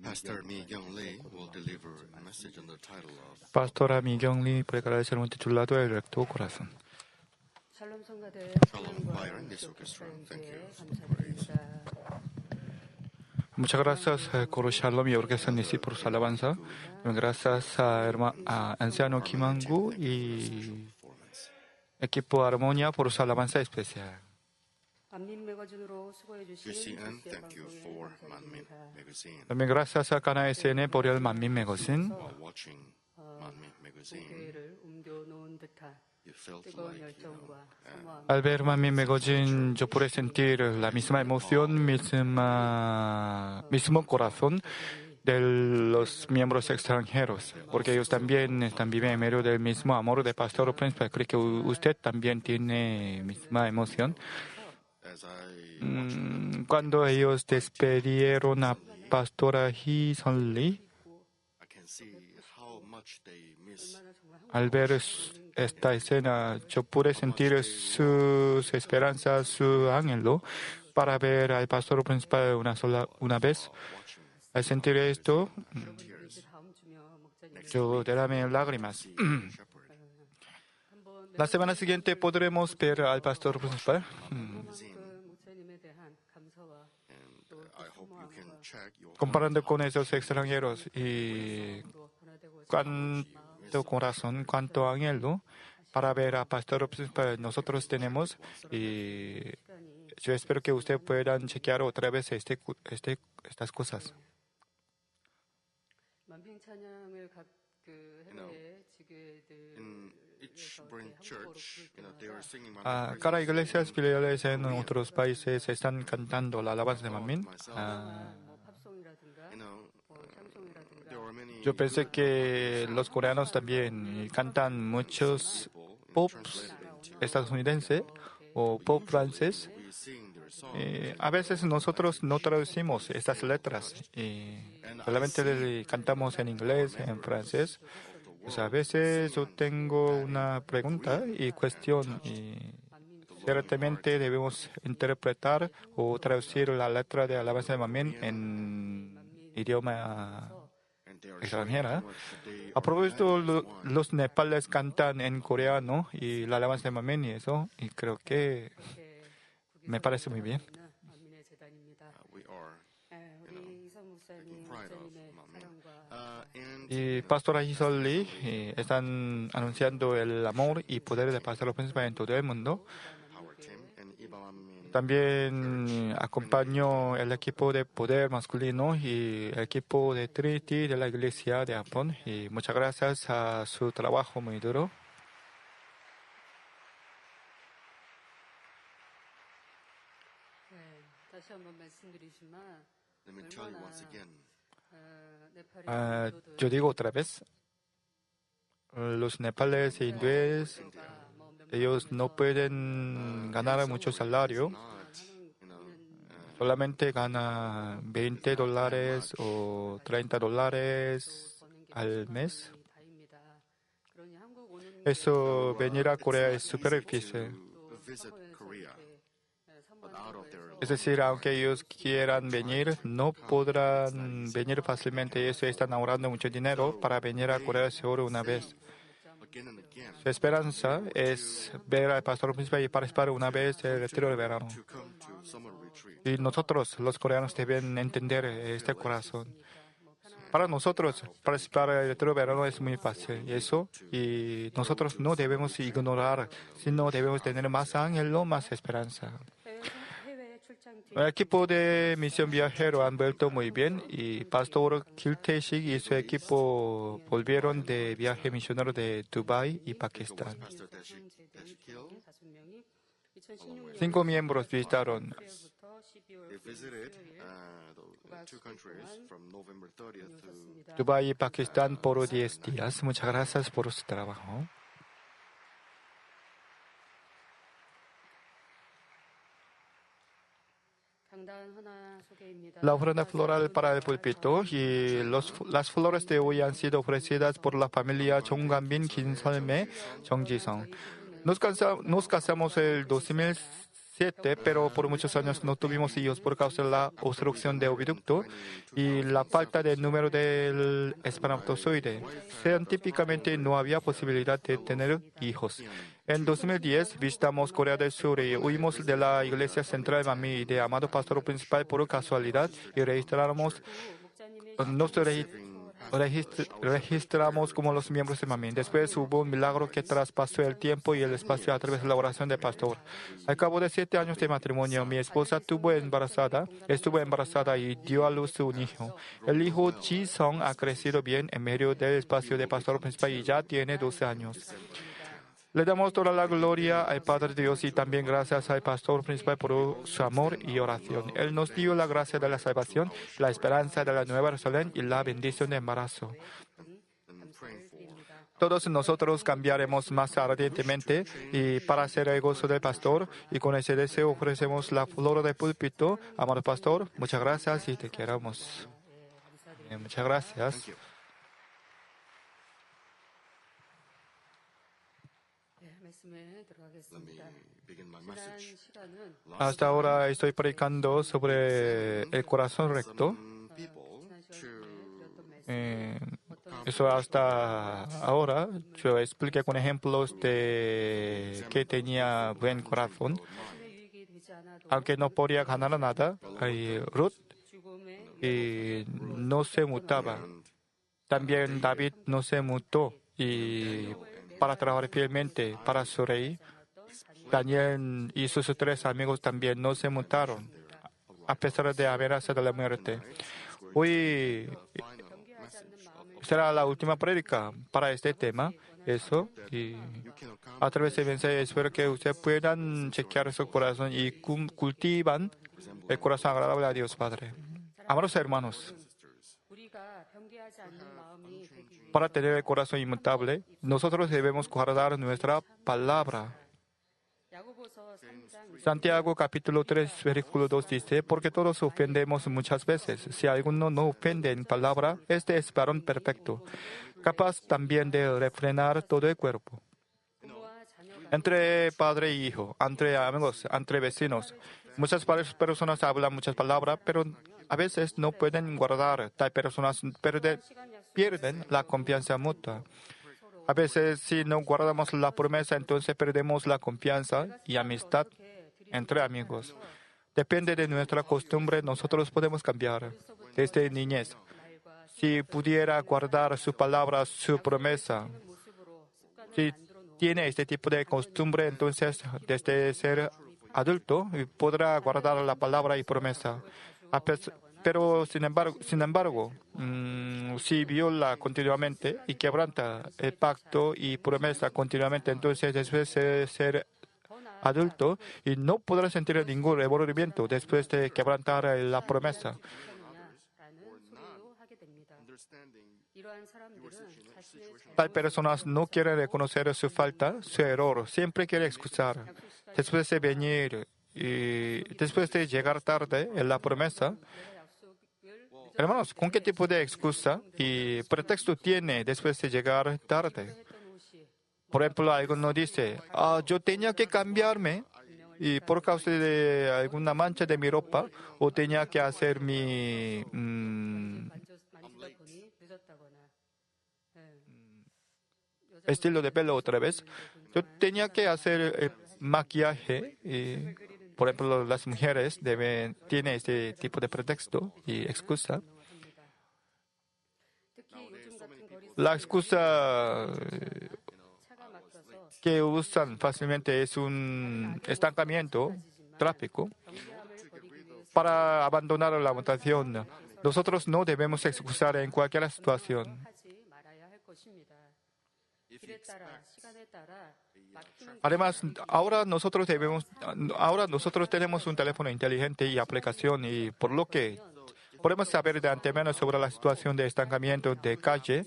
Pastor Mi Kyung Lee will deliver a message on the title of Pastora Mi Kyung Lee predicará el sermón titulado El recto corazón. Shalom Choir and this orchestra. Thank you for the praise. Muchas gracias, Coro Shalom y Orquesta Nisi por su alabanza. Gracias a Anciano Kim Han-gu y equipo Armonía por su alabanza especial. UCN, thank you for Manmin Magazine. También gracias a Kana SN por el Manmin Magazine. While watching Manmin Magazine, you felt like, Al ver Manmin Magazine, yo pude sentir la misma emoción, mismo corazón de los miembros extranjeros, porque ellos también viven en medio del mismo amor de Pastor Principal. Creo que usted también tiene misma emoción. as I Cuando ellos despidieron a Pastora Hee Sun Lee, I can see how much they miss al ver esta escena, yo pude sentir sus esperanzas, su anhelo para ver al pastor principal una vez. watching Al sentir esto, tears. yo derramé lágrimas. Shepherd La semana siguiente podremos ver al pastor principal. magazine, and I hope you can check your Comparando con esos extranjeros y cuánto corazón, cuánto anhelo para ver a pastor principal nosotros tenemos, y yo espero que ustedes puedan chequear otra vez estas cosas. in each branch church, they are singing Cada iglesias filiales en otros países están cantando la alabanza de Manmin. There are many Yo pensé que los coreanos también cantan muchos pop estadounidenses o pop francés. we sing their song. A veces nosotros no traducimos estas letras y solamente le cantamos en inglés, en francés. Pues a veces yo tengo una pregunta y cuestión, y ciertamente debemos interpretar o traducir la letra de alabanza de Manmin en idioma And they are extranjera. showing how much they A propósito, are one. los nepales cantan en coreano y la alabanza de Manmin y eso, y creo que me parece muy bien. We are taking pride of Manmin. And Y Pastora Hisol Lee están anunciando el amor y poder de Pastor Principal en todo el mundo. our team and Iba Manmin También acompañó el equipo de poder masculino y el equipo de Trinity de la Iglesia de Japón. Y muchas gracias a su trabajo muy duro. let me tell you once again, Yo digo otra vez, los nepales e hindúes, ellos no pueden ganar mucho salario. not, Solamente gana $20 o $30 al mes. Eso, venir a Corea es súper difícil. to visit Korea, but out of their Es decir, aunque ellos quieran venir, no podrán venir fácilmente. Eso están ahorrando mucho dinero para venir a Corea solo una vez. again and again Su esperanza es ver al pastor principal y participar una vez el retiro de verano. to come to summer retreat. Y nosotros, los coreanos, deben entender este corazón. Para nosotros, participar en el retiro de verano es muy fácil. Y nosotros no debemos ignorar, sino debemos tener más anhelo, más esperanza. El equipo de misión viajero han vuelto muy bien y Pastor Kilteshik y su equipo volvieron de viaje misionero de Dubái y Pakistán. Pastor Tashikil, 5 miembros visitaron. they visited the two countries from November 30th to Dubái y Pakistán por 10 días. Muchas gracias por su trabajo. La ofrenda floral para el púlpito y las flores de hoy han sido ofrecidas por la familia 정관빈, 김설매, 정지성. Nos casamos el 2006 7, pero por muchos años no tuvimos hijos por causa de la obstrucción de oviducto y la falta de número del espermatozoide. Científicamente no había posibilidad de tener hijos. En 2010 visitamos Corea del Sur y huimos de la iglesia central Manmi de amado pastor principal por casualidad y registramos como los miembros de Manmin. Después hubo un milagro que traspasó el tiempo y el espacio a través de la oración del pastor. Al cabo de 7 años de matrimonio, mi esposa estuvo embarazada y dio a luz un hijo. El hijo Ji-sung ha crecido bien en medio del espacio de pastor principal y ya tiene 12 años. Le damos toda la gloria al Padre Dios y también gracias al pastor principal por su amor y oración. Él nos dio la gracia de la salvación, la esperanza de la nueva Jerusalén y la bendición de embarazo. Todos nosotros cambiaremos más ardientemente y para hacer el gozo del pastor y con ese deseo ofrecemos la flor del púlpito. Amado pastor, muchas gracias y te queremos. Muchas gracias. Hasta ahora estoy predicando sobre el corazón recto. Eso hasta ahora yo expliqué con ejemplos de que tenía buen corazón. Aunque no podía ganar nada, Ruth no se mutaba. También David no se mutó y para trabajar fielmente para su rey. Daniel y sus 3 amigos también no se mutaron, a pesar de amenaza de la muerte. Hoy será la última prédica para este tema. Eso, y a través de mensaje espero que ustedes puedan chequear su corazón y cultivan el corazón agradable a Dios Padre. Amados hermanos, para tener el corazón inmutable, nosotros debemos guardar nuestra palabra. Santiago capítulo 3, versículo 2 dice, porque todos ofendemos muchas veces. Si alguno no ofende en palabra, este es varón perfecto, capaz también de refrenar todo el cuerpo. Entre padre e hijo, entre amigos, entre vecinos, muchas personas hablan muchas palabras, pero a veces no pueden guardar. Tal personas pierden la confianza mutua. A veces, si no guardamos la promesa, entonces perdemos la confianza y amistad entre amigos. Depende de nuestra costumbre, nosotros podemos cambiar desde niñez. Si pudiera guardar su palabra, su promesa, si tiene este tipo de costumbre, entonces desde ser adulto podrá guardar la palabra y promesa. Pero, sin embargo, si viola continuamente y quebranta el pacto y promesa continuamente, entonces después de ser adulto y no podrá sentir ningún remordimiento después de quebrantar la promesa. Tal personas no quieren reconocer su falta, su error, siempre quieren excusar. Después de venir y después de llegar tarde en la promesa, hermanos, ¿con qué tipo de excusa y pretexto tiene después de llegar tarde? Por ejemplo, alguno dice, yo tenía que cambiarme y por causa de alguna mancha de mi ropa o tenía que hacer mi estilo de pelo otra vez. Yo tenía que hacer maquillaje y, por ejemplo, las mujeres tienen este tipo de pretexto y excusa. La excusa que usan fácilmente es un estancamiento, tráfico, para abandonar la votación. Nosotros no debemos excusar en cualquier situación. Además, ahora nosotros tenemos un teléfono inteligente y aplicación y por lo que podemos saber de antemano sobre la situación de estancamiento de calle.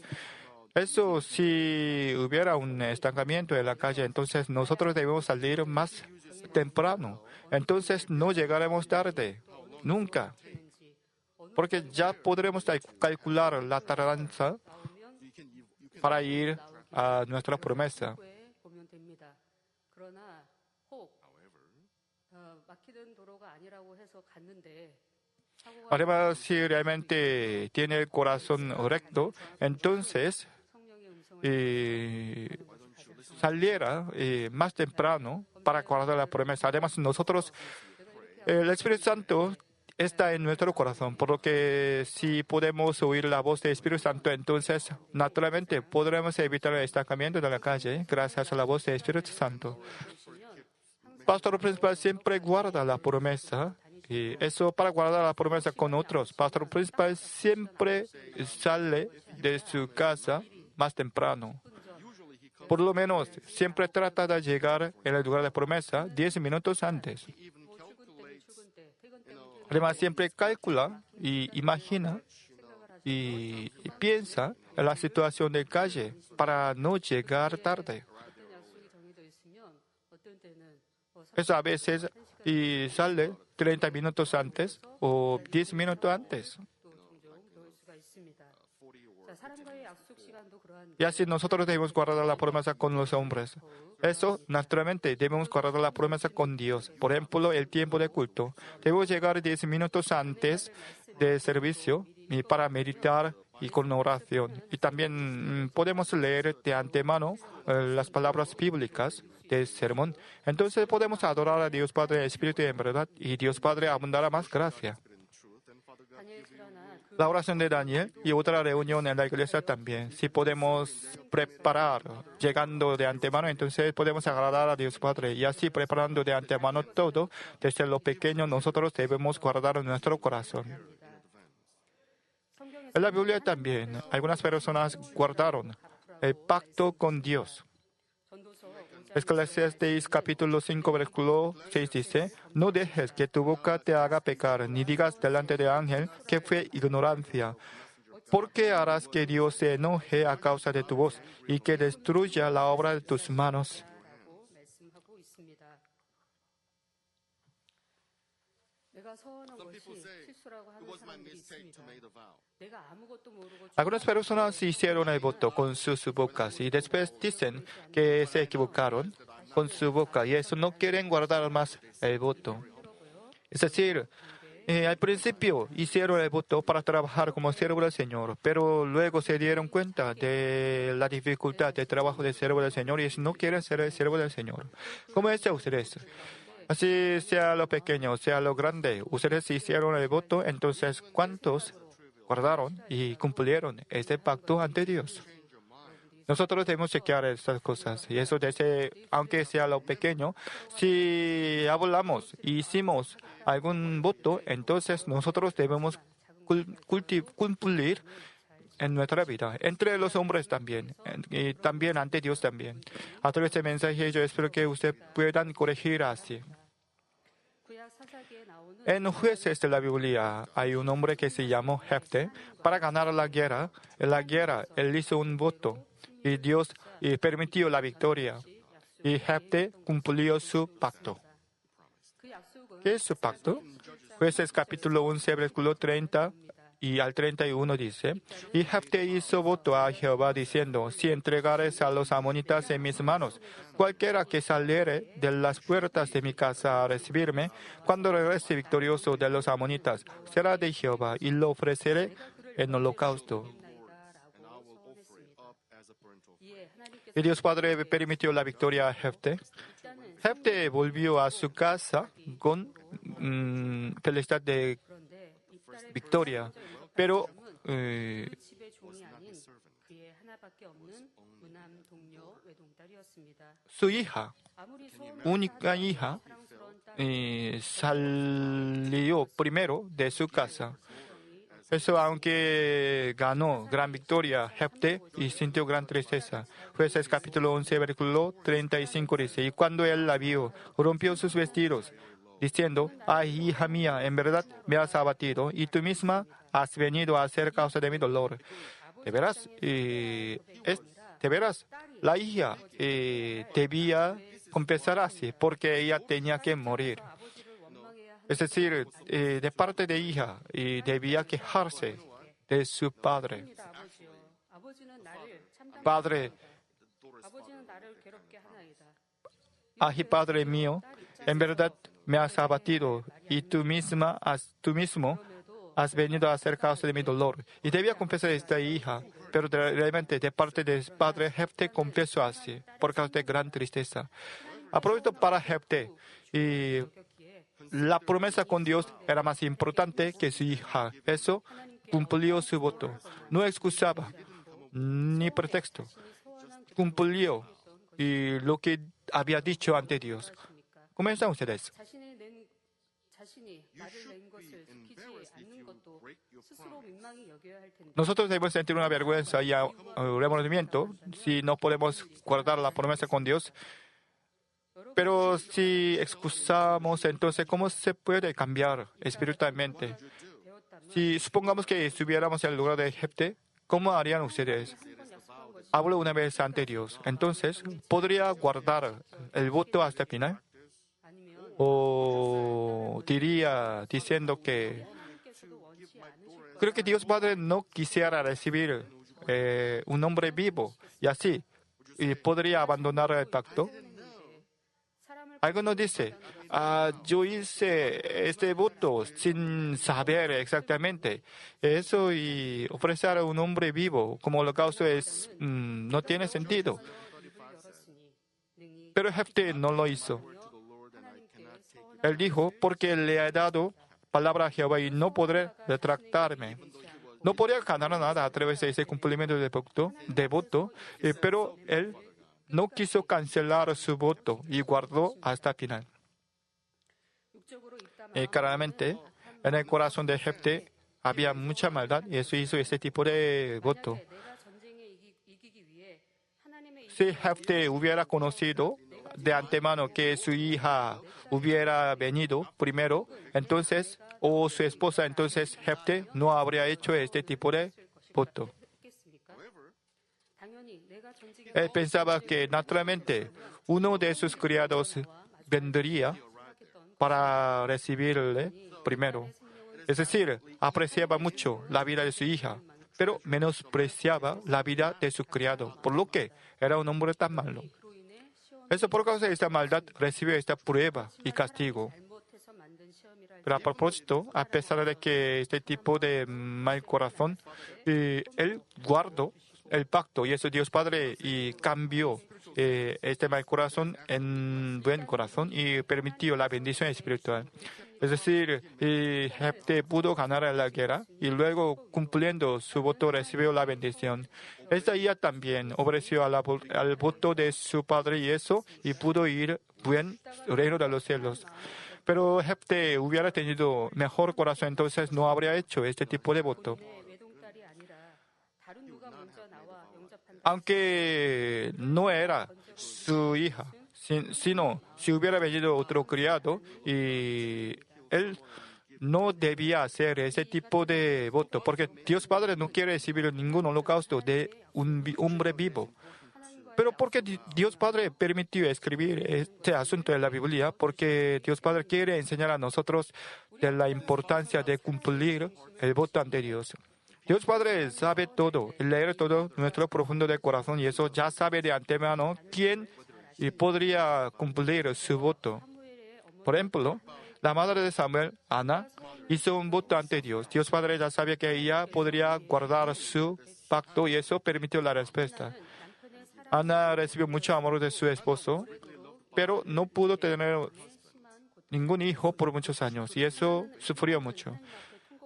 Eso, si hubiera un estancamiento en la calle, entonces nosotros debemos salir más temprano. Entonces no llegaremos tarde, nunca. Porque ya podremos calcular la tardanza para ir a nuestra promesa. Además, si realmente tiene el corazón recto, entonces saliera más temprano para guardar la promesa. Además, nosotros, el Espíritu Santo está en nuestro corazón, por lo que si podemos oír la voz del Espíritu Santo, entonces naturalmente podremos evitar el estancamiento de la calle gracias a la voz del Espíritu Santo. Pastor principal siempre guarda la promesa. Y eso para guardar la promesa con otros. Pastor principal siempre sale de su casa más temprano. Por lo menos siempre trata de llegar en el lugar de promesa 10 minutos antes. Además, siempre calcula y imagina y piensa en la situación de calle para no llegar tarde. Eso a veces y sale 30 minutos antes o 10 minutos antes. Y así nosotros debemos guardar la promesa con los hombres. Eso, naturalmente, debemos guardar la promesa con Dios. Por ejemplo, el tiempo de culto. Debemos llegar 10 minutos antes del servicio y para meditar y con oración. Y también podemos leer de antemano las palabras bíblicas del sermón. Entonces podemos adorar a Dios Padre en espíritu y en verdad, y Dios Padre abundará más gracia. La oración de Daniel y otra reunión en la iglesia también. Si podemos preparar llegando de antemano, entonces podemos agradar a Dios Padre. Y así preparando de antemano todo, desde lo pequeño nosotros debemos guardar en nuestro corazón. En la Biblia también, algunas personas guardaron el pacto con Dios. Eclesiastés capítulo 5, versículo 6 dice: no dejes que tu boca te haga pecar, ni digas delante del ángel que fue ignorancia. Porque harás que Dios se enoje a causa de tu voz y que destruya la obra de tus manos. Algunas personas hicieron el voto con sus bocas y después dicen que se equivocaron con su boca y eso no quieren guardar más el voto. Es decir, al principio hicieron el voto para trabajar como siervo del Señor, pero luego se dieron cuenta de la dificultad del trabajo de siervo del Señor y no quieren ser el siervo del Señor. ¿Cómo es ustedes? Así sea lo pequeño, sea lo grande, ustedes hicieron el voto, entonces ¿cuántos guardaron y cumplieron este pacto ante Dios? Nosotros debemos chequear estas cosas y eso aunque sea lo pequeño, si hablamos y hicimos algún voto, entonces nosotros debemos cumplir en nuestra vida, entre los hombres también, y también ante Dios también. A través de mensaje yo espero que ustedes puedan corregir así. En Jueces de la Biblia hay un hombre que se llamó Jefté. Para ganar la guerra, él hizo un voto y Dios permitió la victoria. Y Jefté cumplió su pacto. ¿Qué es su pacto? Jueces capítulo 11, versículo 30 y al 31 dice: y Jefté hizo voto a Jehová diciendo: si entregares a los amonitas en mis manos, cualquiera que saliere de las puertas de mi casa a recibirme, cuando regrese victorioso de los amonitas, será de Jehová y lo ofreceré en holocausto. Y Dios Padre permitió la victoria a Jefté. Jefté volvió a su casa con felicidad de victoria, pero su hija, única hija, salió primero de su casa. Eso, aunque ganó gran victoria, Jefté y sintió gran tristeza. Jueces capítulo 11, versículo 35 dice: y cuando él la vio, rompió sus vestidos, diciendo: ay, hija mía, en verdad me has abatido, y tú misma has venido a ser causa de mi dolor. De veras, la hija debía confesar así, porque ella tenía que morir. Es decir, de parte de hija, debía quejarse de su padre. Padre, ay, Padre mío, en verdad me has abatido y tú mismo has venido a hacer causa de mi dolor. Y debía confesar a esta hija, pero realmente de parte del padre Jefté confesó así, por causa de gran tristeza. Aprovecho para Jefté, y la promesa con Dios era más importante que su hija. Eso cumplió su voto. No excusaba ni pretexto. Cumplió y lo que había dicho ante Dios. ¿Cómo están ustedes? Nosotros debemos sentir una vergüenza y remordimiento si no podemos guardar la promesa con Dios. Pero si excusamos, entonces, ¿cómo se puede cambiar espiritualmente? Si supongamos que estuviéramos en el lugar de Jefté, ¿cómo harían ustedes? Hablo una vez ante Dios. Entonces, ¿podría guardar el voto hasta el final? ¿O diría diciendo que creo que Dios Padre no quisiera recibir un hombre vivo y así y podría abandonar el pacto? Algunos dicen, yo hice este voto sin saber exactamente. Eso y ofrecer a un hombre vivo como holocausto no tiene sentido. Pero Jefté no lo hizo. Él dijo, porque le he dado palabra a Jehová y no podré retractarme. No podía ganar nada a través de ese cumplimiento de voto, pero él no quiso cancelar su voto y guardó hasta el final. Claramente, en el corazón de Jefté había mucha maldad y eso hizo ese tipo de voto. Si Jefté hubiera conocido de antemano que su hija hubiera venido primero, entonces, o su esposa, entonces Jefté no habría hecho este tipo de voto. Él pensaba que naturalmente uno de sus criados vendría para recibirle primero. Es decir, apreciaba mucho la vida de su hija, pero menospreciaba la vida de su criado, por lo que era un hombre tan malo. Eso por causa de esta maldad recibió esta prueba y castigo. Pero a propósito, a pesar de que este tipo de mal corazón, él guardó el pacto y eso Dios Padre y cambió este mal corazón en buen corazón y permitió la bendición espiritual. Es decir, Jefté pudo ganar la guerra y luego cumpliendo su voto recibió la bendición. Esta hija también obedeció al voto de su padre y pudo ir buen reino de los cielos. Pero Jefté hubiera tenido mejor corazón, entonces no habría hecho este tipo de voto. Aunque no era su hija, sino si hubiera venido otro criado y él no debía hacer ese tipo de voto, porque Dios Padre no quiere recibir ningún holocausto de un hombre vivo. Pero ¿por qué Dios Padre permitió escribir este asunto en la Biblia? Porque Dios Padre quiere enseñar a nosotros de la importancia de cumplir el voto ante Dios. Dios Padre sabe todo, leer todo nuestro profundo de corazón y eso ya sabe de antemano quién podría cumplir su voto. Por ejemplo, la madre de Samuel, Ana, hizo un voto ante Dios. Dios Padre ya sabía que ella podría guardar su pacto y eso permitió la respuesta. Ana recibió mucho amor de su esposo, pero no pudo tener ningún hijo por muchos años y eso sufrió mucho.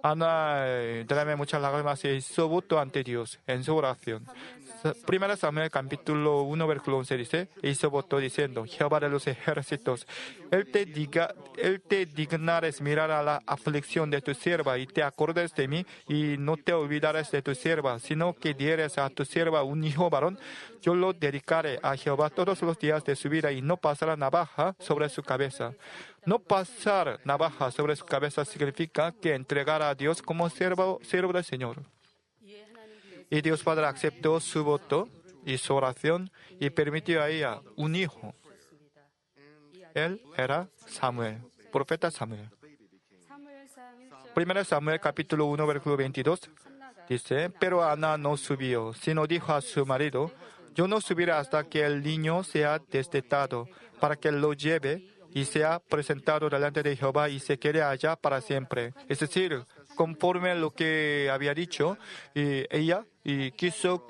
Ana derramó muchas lágrimas y hizo voto ante Dios en su oración. Primera Samuel capítulo 1 versículo 11 dice, hizo voto diciendo, Jehová de los ejércitos, Él te dignares mirar a la aflicción de tu sierva y te acordes de mí y no te olvidares de tu sierva, sino que dieres a tu sierva un hijo varón, yo lo dedicaré a Jehová todos los días de su vida y no pasará navaja sobre su cabeza. No pasar navaja sobre su cabeza significa que entregar a Dios como siervo del Señor. Y Dios Padre aceptó su voto y su oración y permitió a ella un hijo. Él era Samuel, profeta Samuel. 1 Samuel capítulo 1 versículo 22 dice, pero Ana no subió, sino dijo a su marido, yo no subiré hasta que el niño sea destetado, para que lo lleve y se ha presentado delante de Jehová y se quede allá para siempre. Es decir, conforme a lo que había dicho, ella quiso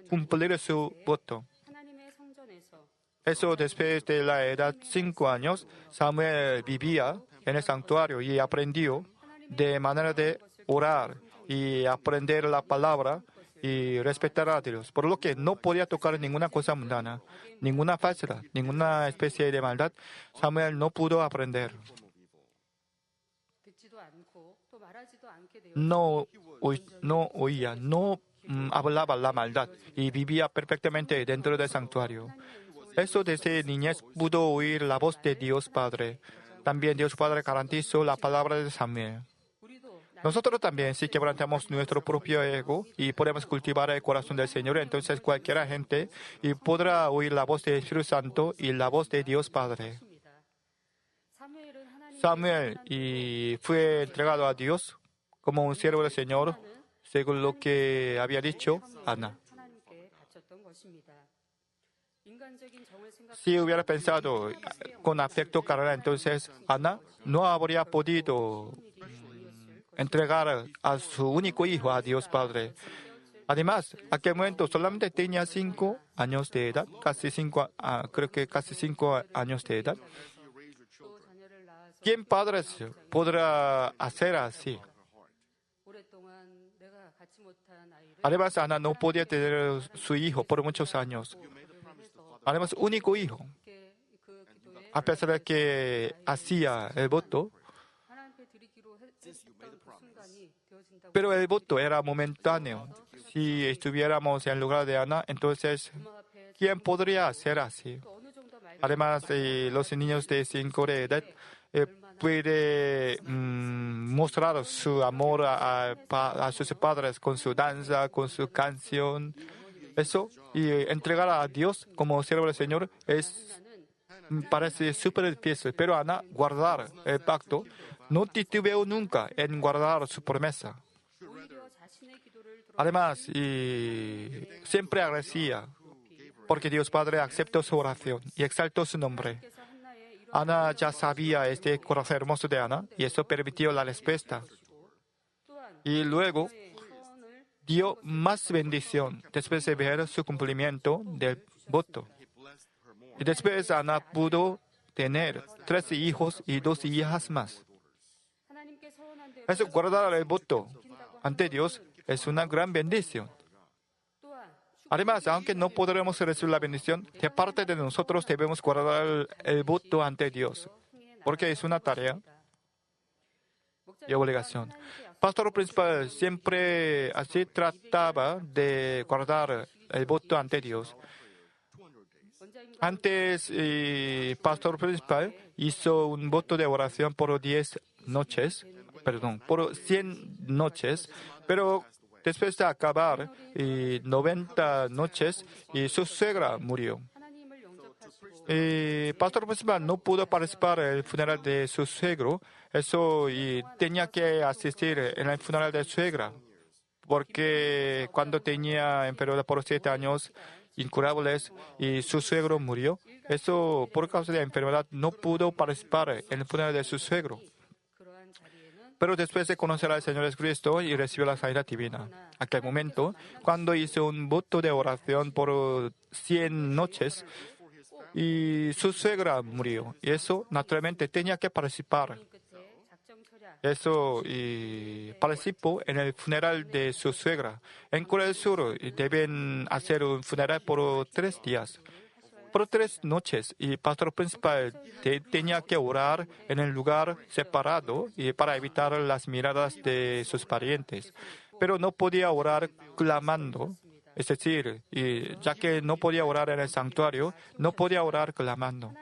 cumplir su voto. Eso después de la edad de 5 años, Samuel vivía en el santuario y aprendió de manera de orar y aprender la palabra y respetar a Dios. Por lo que no podía tocar ninguna cosa mundana, ninguna falsedad, ninguna especie de maldad. Samuel no pudo aprender. No oía, no hablaba la maldad y vivía perfectamente dentro del santuario. Eso desde niñez pudo oír la voz de Dios Padre. También Dios Padre garantizó la palabra de Samuel. Nosotros también, si quebrantamos nuestro propio ego y podemos cultivar el corazón del Señor, entonces cualquier gente podrá oír la voz del Espíritu Santo y la voz de Dios Padre. Samuel fue entregado a Dios como un siervo del Señor, según lo que había dicho Ana. Si hubiera pensado con afecto carnal, entonces Ana no habría podido entregar a su único hijo a Dios Padre. Además, a aquel momento solamente tenía 5 años de edad, creo que casi 5 años de edad. ¿Quién padre podrá hacer así? Además, Ana no podía tener su hijo por muchos años. Además, único hijo. A pesar de que hacía el voto, pero el voto era momentáneo. Si estuviéramos en lugar de Ana, entonces, ¿quién podría hacer así? Además, los niños de 5 de edad pueden mostrar su amor a sus padres con su danza, con su canción. Eso, y entregar a Dios como siervo del Señor parece súper difícil, pero Ana, guardar el pacto, no titubeó nunca en guardar su promesa. Además, siempre agradecía, porque Dios Padre aceptó su oración y exaltó su nombre. Ana ya sabía este corazón hermoso de Ana y eso permitió la respuesta. Y luego dio más bendición después de ver su cumplimiento del voto. Y después Ana pudo tener 3 hijos y 2 hijas más. Eso, guardar el voto ante Dios es una gran bendición. Además, aunque no podremos recibir la bendición, de parte de nosotros debemos guardar el voto ante Dios, porque es una tarea y obligación. Pastor principal siempre así trataba de guardar el voto ante Dios. Antes, pastor principal hizo un voto de oración por 100 noches, pero después de acabar 90 noches, su suegra murió. Pastor principal no pudo participar en el funeral de su suegro, eso tenía que asistir en el funeral de su suegra, porque cuando tenía enfermedad por 7 años, incurables, y su suegro murió, eso por causa de la enfermedad no pudo participar en el funeral de su suegro. Pero después de conocer al Señor Jesucristo y recibió la sanidad divina. Aquel momento, cuando hizo un voto de oración por 100 noches, y su suegra murió. Y eso, naturalmente, tenía que participar. Eso, participó en el funeral de su suegra. En Corea del Sur, deben hacer un funeral por 3 días. Por 3 noches, y pastor principal tenía que orar en el lugar separado para evitar las miradas de sus parientes. Pero no podía orar clamando, es decir, ya que no podía orar en el santuario, no podía orar clamando.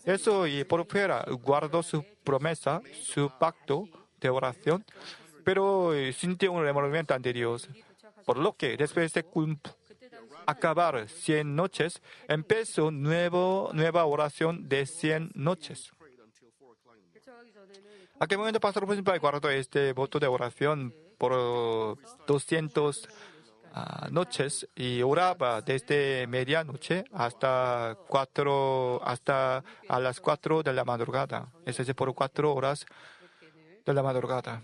Eso, por fuera, guardó su promesa, su pacto de oración, pero sintió un remordimiento ante Dios. Por lo que, después de acabar 100 noches, empezó nueva oración de 100 noches. ¿A qué momento pastor principal guardó este voto de oración por 200 noches y oraba desde medianoche hasta a las 4 de la madrugada. Es decir, por 4 horas de la madrugada.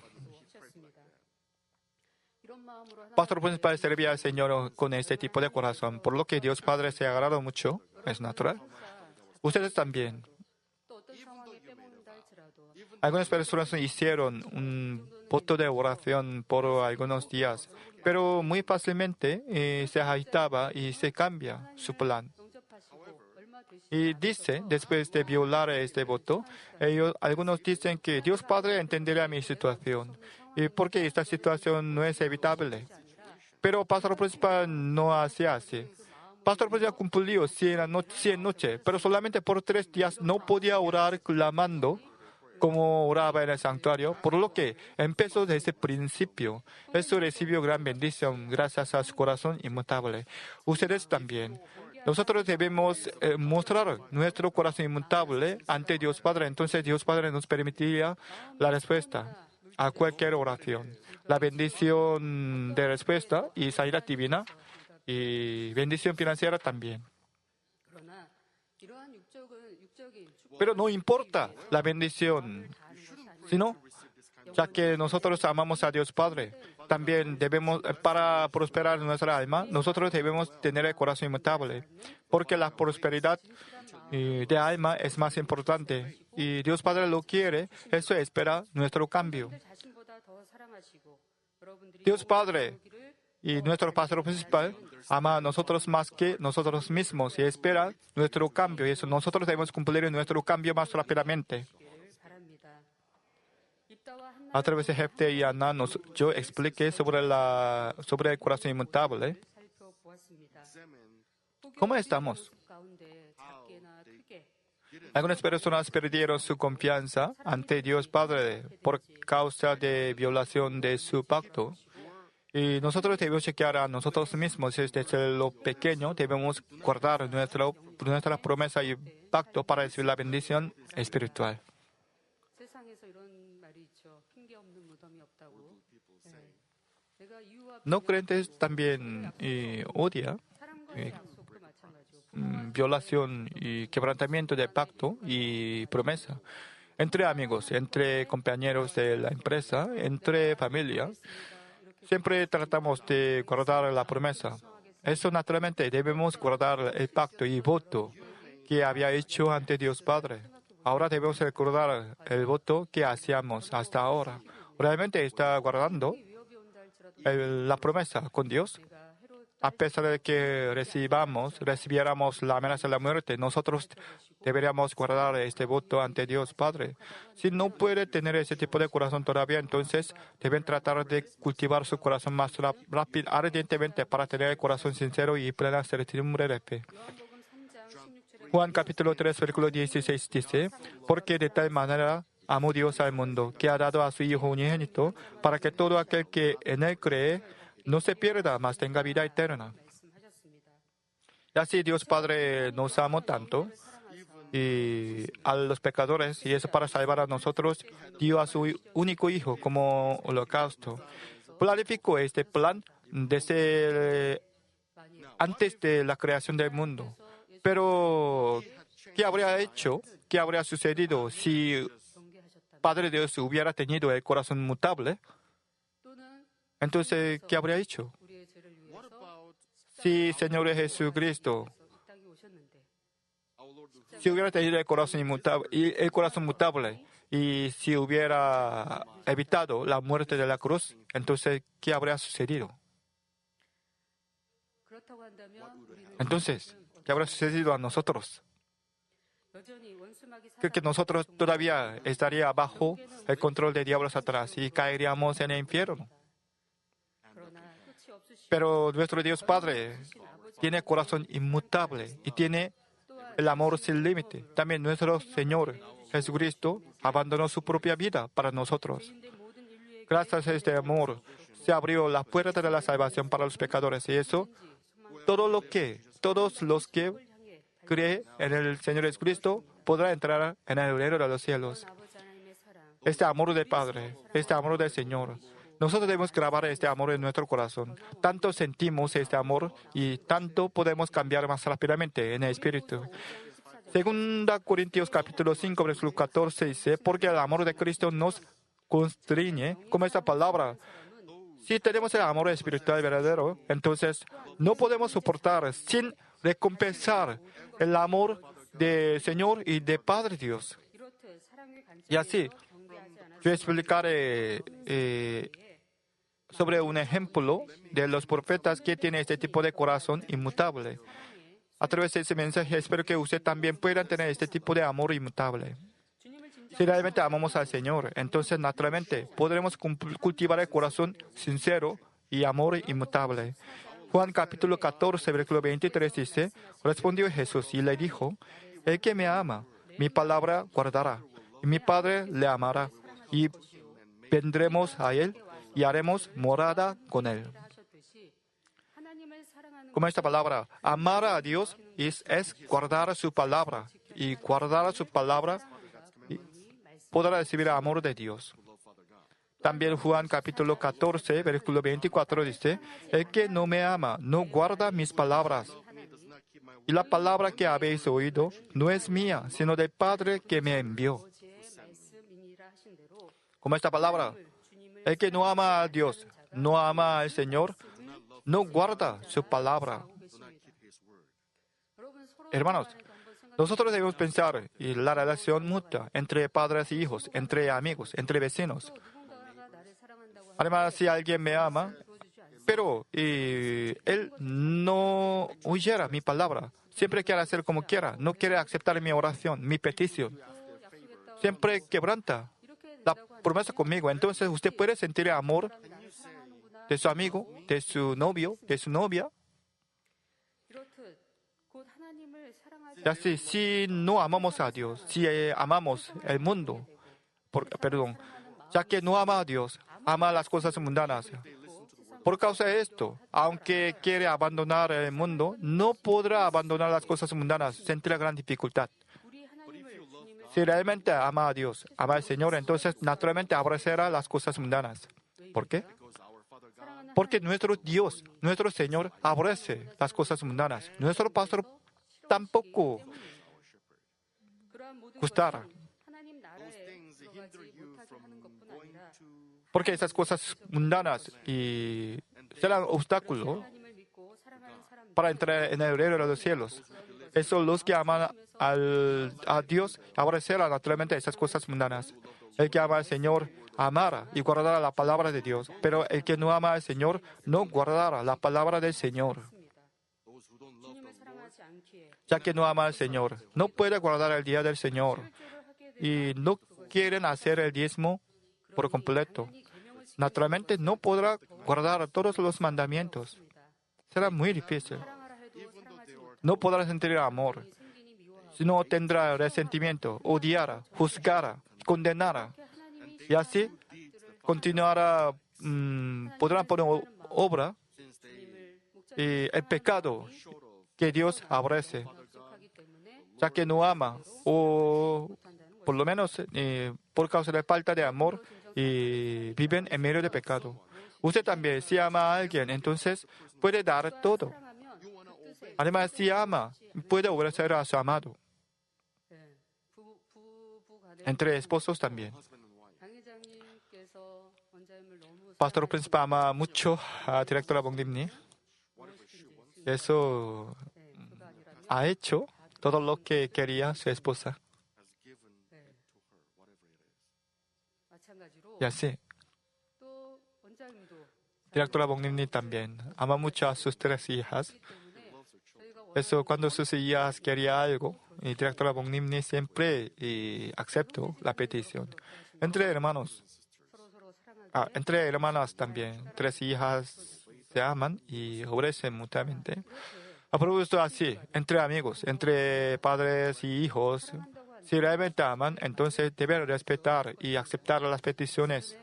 Pastor principal servía al Señor con este tipo de corazón, por lo que Dios Padre se agradó mucho, es natural. Ustedes también. Algunas personas hicieron un voto de oración por algunos días, pero muy fácilmente se agitaba y se cambia su plan. Y dice, después de violar este voto, algunos dicen que Dios Padre entenderá mi situación, y porque esta situación no es evitable. Pero Pastor Principal no hace así. Pastor Principal cumplió 100 noches, pero solamente por 3 días no podía orar clamando como oraba en el santuario, por lo que empezó desde el principio. Eso recibió gran bendición gracias a su corazón inmutable. Ustedes también. Nosotros debemos mostrar nuestro corazón inmutable ante Dios Padre. Entonces Dios Padre nos permitiría la respuesta a cualquier oración. La bendición de respuesta y sanidad divina y bendición financiera también. Pero no importa la bendición, sino, ya que nosotros amamos a Dios Padre, también debemos, para prosperar nuestra alma, nosotros debemos tener el corazón inmutable, porque la prosperidad de alma es más importante y Dios Padre lo quiere, eso espera nuestro cambio. Dios Padre y nuestro pastor principal ama a nosotros más que nosotros mismos y espera nuestro cambio. Y eso nosotros debemos cumplir nuestro cambio más rápidamente. A través de Jefte y Ana, yo expliqué sobre el corazón inmutable. ¿Cómo estamos? Algunas personas perdieron su confianza ante Dios Padre por causa de violación de su pacto. Y nosotros debemos chequear a nosotros mismos. Desde lo pequeño debemos guardar nuestra promesa y pacto para recibir la bendición espiritual. No creyentes también odian violación y quebrantamiento de pacto y promesa. Entre amigos, entre compañeros de la empresa, entre familia, siempre tratamos de guardar la promesa. Eso naturalmente debemos guardar el pacto y voto que había hecho ante Dios Padre. Ahora debemos recordar el voto que hacíamos hasta ahora. ¿Realmente está guardando la promesa con Dios? A pesar de que recibiéramos la amenaza de la muerte, nosotros deberíamos guardar este voto ante Dios Padre. Si no puede tener ese tipo de corazón todavía, entonces deben tratar de cultivar su corazón más rápido, ardientemente, para tener el corazón sincero y plena certidumbre de fe. Juan capítulo 3, versículo 16 dice, porque de tal manera amó Dios al mundo, que ha dado a su Hijo unigénito, para que todo aquel que en él cree no se pierda, mas tenga vida eterna. Y así Dios Padre nos amó tanto y a los pecadores, y eso para salvar a nosotros, dio a su único Hijo como holocausto. Planificó este plan desde antes de la creación del mundo. Pero, ¿qué habría hecho? ¿Qué habría sucedido si Padre Dios hubiera tenido el corazón mutable? Entonces, ¿qué habría hecho? Si Señor Jesucristo, si hubiera tenido el corazón mutable y si hubiera evitado la muerte de la cruz, entonces, ¿qué habría sucedido? Entonces, ¿qué habrá sucedido a nosotros? Creo que nosotros todavía estaríamos bajo el control del diablo Satanás y caeríamos en el infierno. Pero nuestro Dios Padre tiene corazón inmutable y tiene el amor sin límite. También nuestro Señor Jesucristo abandonó su propia vida para nosotros. Gracias a este amor se abrió la puerta de la salvación para los pecadores. Y eso, todos los que creen en el Señor Jesucristo podrán entrar en el reino de los cielos. Este amor del Padre, este amor del Señor, nosotros debemos grabar este amor en nuestro corazón. Tanto sentimos este amor y tanto podemos cambiar más rápidamente en el espíritu. Segunda Corintios capítulo 5, versículo 14 dice, porque el amor de Cristo nos constriñe, como esta palabra. Si tenemos el amor espiritual verdadero, entonces no podemos soportar sin recompensar el amor del Señor y de Padre Dios. Y así, yo explicaré sobre un ejemplo de los profetas que tienen este tipo de corazón inmutable. A través de ese mensaje, espero que usted también pueda tener este tipo de amor inmutable. Si realmente amamos al Señor, entonces naturalmente podremos cultivar el corazón sincero y amor inmutable. Juan capítulo 14, versículo 23 dice, respondió Jesús y le dijo, el que me ama, mi palabra guardará, y mi Padre le amará, y vendremos a él y haremos morada con él. Como esta palabra, amar a Dios es guardar su palabra, y guardar su palabra podrá recibir el amor de Dios. También Juan capítulo 14, versículo 24 dice, el que no me ama no guarda mis palabras. Y la palabra que habéis oído no es mía, sino del Padre que me envió. Como esta palabra, el que no ama a Dios, no ama al Señor, no guarda su palabra. Hermanos, nosotros debemos pensar en la relación mutua entre padres y hijos, entre amigos, entre vecinos. Además, si alguien me ama, pero él no oyera mi palabra, siempre quiere hacer como quiera, no quiere aceptar mi oración, mi petición, siempre quebranta la promesa conmigo, entonces usted puede sentir el amor de su amigo, de su novio, de su novia. Y así, si no amamos a Dios, si amamos el mundo, ya que no ama a Dios, ama las cosas mundanas. Por causa de esto, aunque quiere abandonar el mundo, no podrá abandonar las cosas mundanas, sentirá gran dificultad. Si realmente ama a Dios, ama al Señor, entonces naturalmente aborrecerá las cosas mundanas. ¿Por qué? Porque nuestro Dios, nuestro Señor, aborrece las cosas mundanas. Nuestro pastor tampoco gustará. Porque esas cosas mundanas serán obstáculo para entrar en el reino de los cielos. Eso los que aman a Dios aborrecerán naturalmente esas cosas mundanas. El que ama al Señor amará y guardará la palabra de Dios, pero el que no ama al Señor no guardará la palabra del Señor. Ya que no ama al Señor, no puede guardar el día del Señor y no quieren hacer el diezmo por completo. Naturalmente no podrá guardar todos los mandamientos. Será muy difícil. No podrá sentir amor. No tendrá resentimiento, odiará, juzgará, condenará. Y así continuará, podrán poner obra el pecado que Dios aborrece, ya que no ama, o por lo menos por causa de falta de amor, y viven en medio de pecado. Usted también, si ama a alguien, entonces puede dar todo. Además, si ama, puede obedecer a su amado. Entre esposos también. Pastor principal ama mucho a directora Bongdimni. Eso ha hecho todo lo que quería su esposa. Y así, directora Bongdimni también ama mucho a sus 3 hijas. Eso cuando sus hijas querían algo, y directora Bongdimni siempre aceptó la petición. Entre hermanas también, 3 hijas se aman y obedecen mutuamente. A propósito así, entre amigos, entre padres y hijos, si realmente aman, entonces deben respetar y aceptar las peticiones.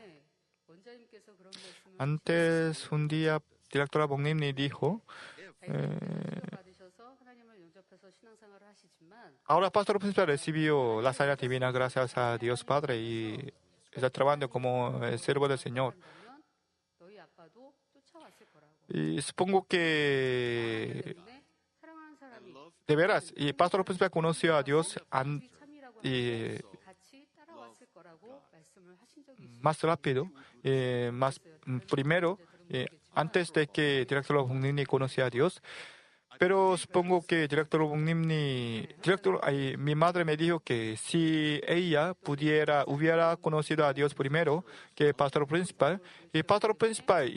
Antes, un día, directora Bongdimni dijo, ahora Pastor Principal recibió la sanidad divina gracias a Dios Padre y está trabajando como el siervo del Señor. Y supongo que de veras, y Pastor Principal conoció a Dios y más rápido, primero, antes de que director Bung님이 conociera a Dios. Pero supongo que mi madre me dijo que si ella hubiera conocido a Dios primero que Pastor Principal, y Pastor Principal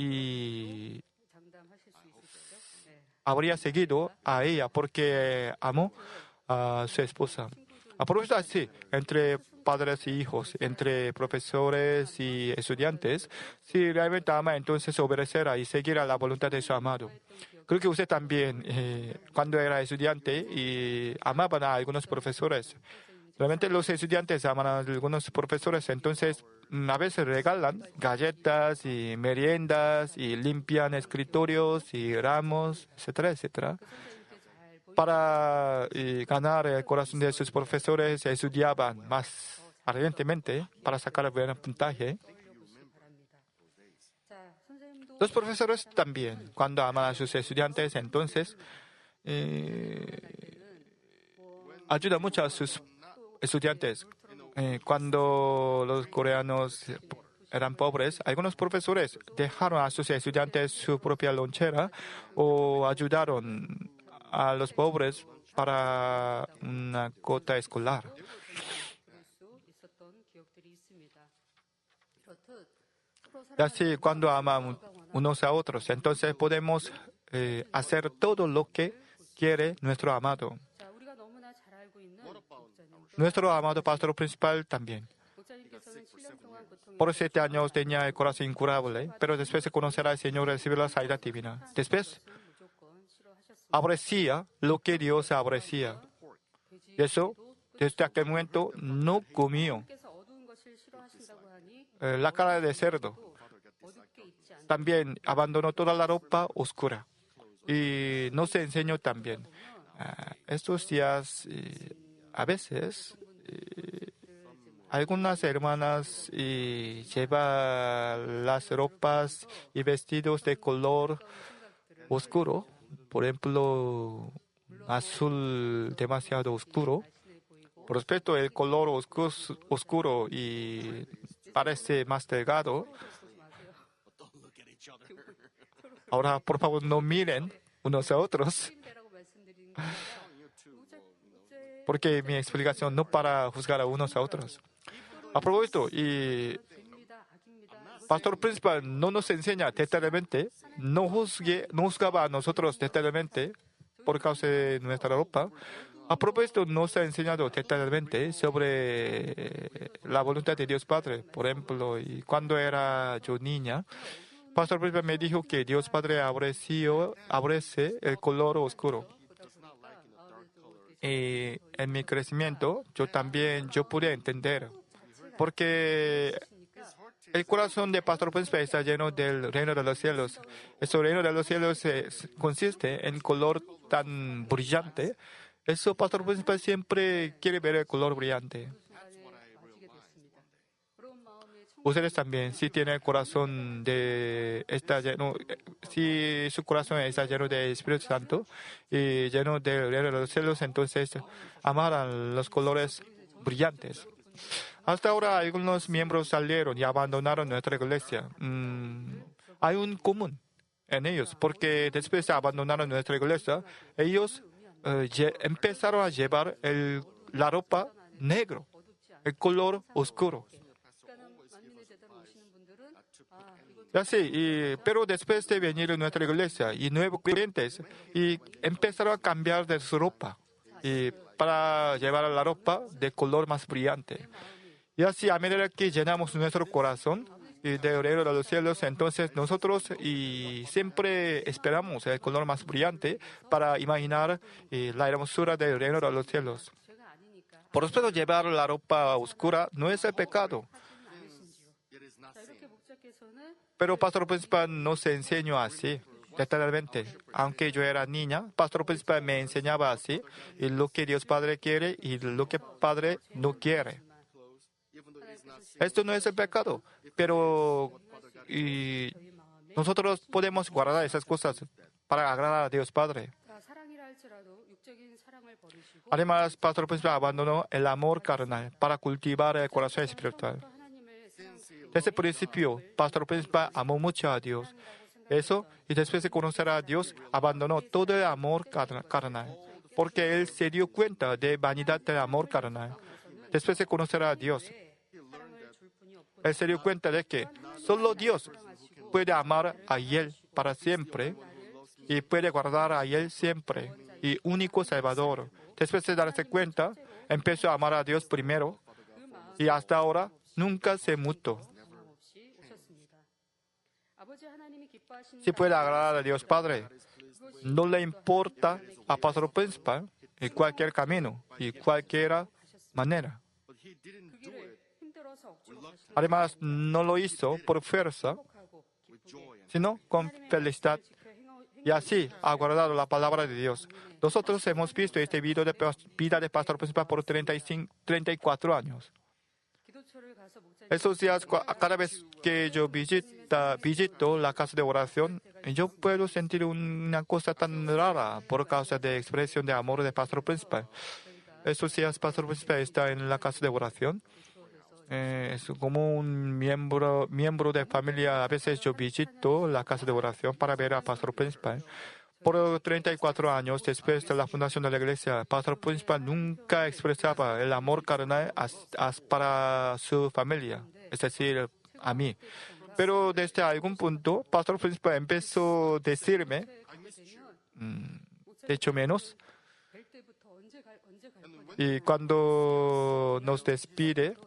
habría seguido a ella porque amó a su esposa. A propósito así, entre padres y hijos, entre profesores y estudiantes, si realmente ama, entonces obedecerá y seguirá la voluntad de su amado. Creo que usted también, cuando era estudiante, y amaban a algunos profesores. Realmente los estudiantes aman a algunos profesores, entonces a veces regalan galletas y meriendas y limpian escritorios y ramos, etcétera, etcétera. Para ganar el corazón de sus profesores, estudiaban más ardientemente para sacar buen puntaje. Los profesores también, cuando aman a sus estudiantes, entonces ayudan mucho a sus estudiantes. Cuando los coreanos eran pobres, algunos profesores dejaron a sus estudiantes su propia lonchera o ayudaron a los pobres para una cuota escolar. Y así, cuando amamos unos a otros, entonces podemos hacer todo lo que quiere nuestro amado. Nuestro amado pastor principal también. Por 7 años tenía el corazón incurable, pero después de conocer al Señor recibió la sanidad divina. Después aborrecía lo que Dios aborrecía. Y eso, desde aquel momento, no comió la cara de cerdo. También abandonó toda la ropa oscura. Y nos enseñó también. Estos días, a veces, algunas hermanas llevan las ropas y vestidos de color oscuro, por ejemplo, azul demasiado oscuro. Por respecto, el color oscuro y parece más delgado. Ahora, por favor, no miren unos a otros, porque mi explicación no para juzgar a unos a otros. A propósito, Pastor Principal no nos enseña detalladamente, no juzgaba a nosotros detalladamente por causa de nuestra ropa. A propósito, nos ha enseñado detalladamente sobre la voluntad de Dios Padre. Por ejemplo, y cuando era yo niña, Pastor Principal me dijo que Dios Padre aborrece el color oscuro. Y en mi crecimiento, yo pude entender, porque el corazón de Pastor Principal está lleno del reino de los cielos. Ese reino de los cielos consiste en color tan brillante. Eso Pastor Principal siempre quiere ver el color brillante. Ustedes también, si tienen el corazón si su corazón está lleno del Espíritu Santo y lleno del reino de los cielos, entonces amarán los colores brillantes. Hasta ahora algunos miembros salieron y abandonaron nuestra iglesia. Hay un común en ellos, porque después de abandonar nuestra iglesia, ellos empezaron a llevar la ropa negro, el color oscuro. Pero después de venir a nuestra iglesia y nuevos clientes, y empezaron a cambiar de su ropa para llevar la ropa de color más brillante. Y así, a medida que llenamos nuestro corazón del reino de los cielos, entonces nosotros siempre esperamos el color más brillante para imaginar la hermosura del reino de los cielos. Por eso, llevar la ropa oscura no es el pecado. Pero Pastor Principal no se enseñó así, detalladamente. Aunque yo era niña, Pastor Principal me enseñaba así, y lo que Dios Padre quiere y lo que Padre no quiere. Esto no es el pecado, pero nosotros podemos guardar esas cosas para agradar a Dios Padre. Además, Pastor Príncipe abandonó el amor carnal para cultivar el corazón espiritual. Desde el principio, Pastor Príncipe amó mucho a Dios. Eso, y después de conocer a Dios, abandonó todo el amor carnal, porque él se dio cuenta de vanidad del amor carnal. Después de conocer a Dios, él se dio cuenta de que solo Dios puede amar a él para siempre y puede guardar a él siempre, y único Salvador. Después de darse cuenta, empezó a amar a Dios primero y hasta ahora nunca se mutó. Si puede agradar a Dios Padre, no le importa a Pastor Principal en cualquier camino y cualquier manera. Además, no lo hizo por fuerza, sino con felicidad. Y así ha guardado la palabra de Dios. Nosotros hemos visto este video de vida de Pastor Principal por 34 años. Esos días, cada vez que yo visito la casa de oración, yo puedo sentir una cosa tan rara por causa de la expresión de amor de Pastor Principal. Esos días, Pastor Principal está en la casa de oración. Es como un miembro de familia. A veces yo visito la casa de oración para ver a Pastor Principal. Por 34 años después de la fundación de la iglesia, Pastor Principal nunca expresaba el amor carnal para su familia, es decir, a mí. Pero desde algún punto, Pastor Principal empezó a decirme, de hecho menos, y cuando nos despide,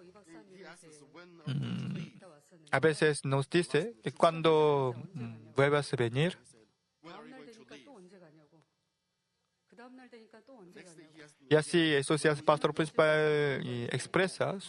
a veces nos dice que cuando vuelvas a venir, y así esos días Pastor Principal expresa